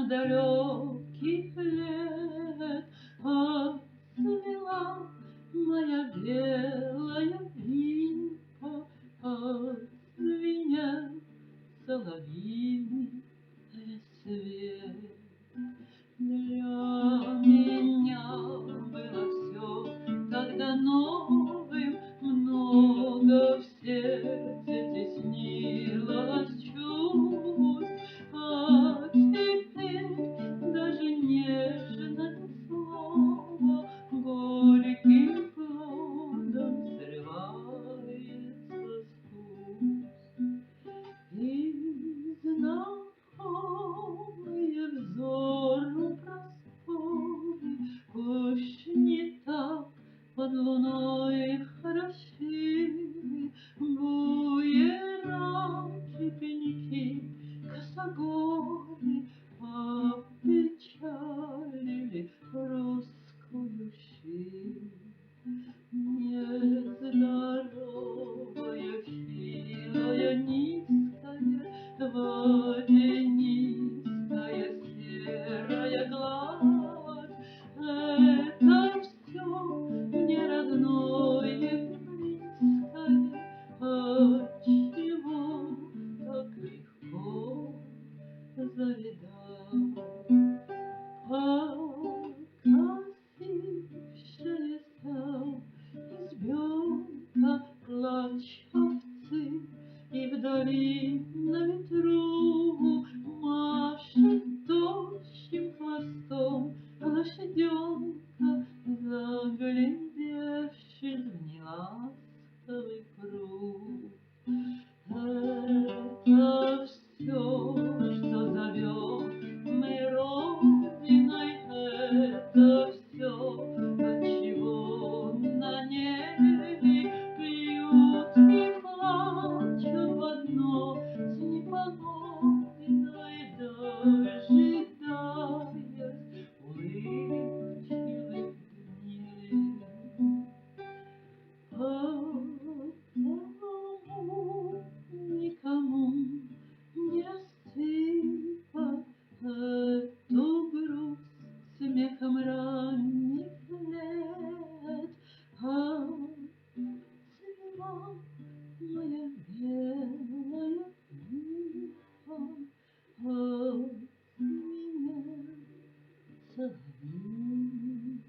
далеких лет отцвела моя белая липа, звенят соловьиный рассвет. Для меня было все тогда новым, много в сердце теснилось чувств, а теперь даже нежное слово горьким плодом срывается с уст. И знакомые взору просторы уж не так под луной хороши. Буераки, пеньки, косогоры опечалили русскую щи. Нездоровая, хилая, низкая, водянистая серая гладь — это все мне родное, близкое, отчего так легко завидать. Покосившаяся избенка, плач овцы, и вдали на ветру машет тощим хвостом лошаденка, заглядевшись в неласковый круг. Это все, что зовет мы родиной, это все, отчего на небе пьют и плачут в одно с непогодиной, дожидаясь улыбчивых дней. Потому никому не осыпать эту грусть смехом ранних лет. Отцвела моя белая липа, звенят соловьиный рассвет.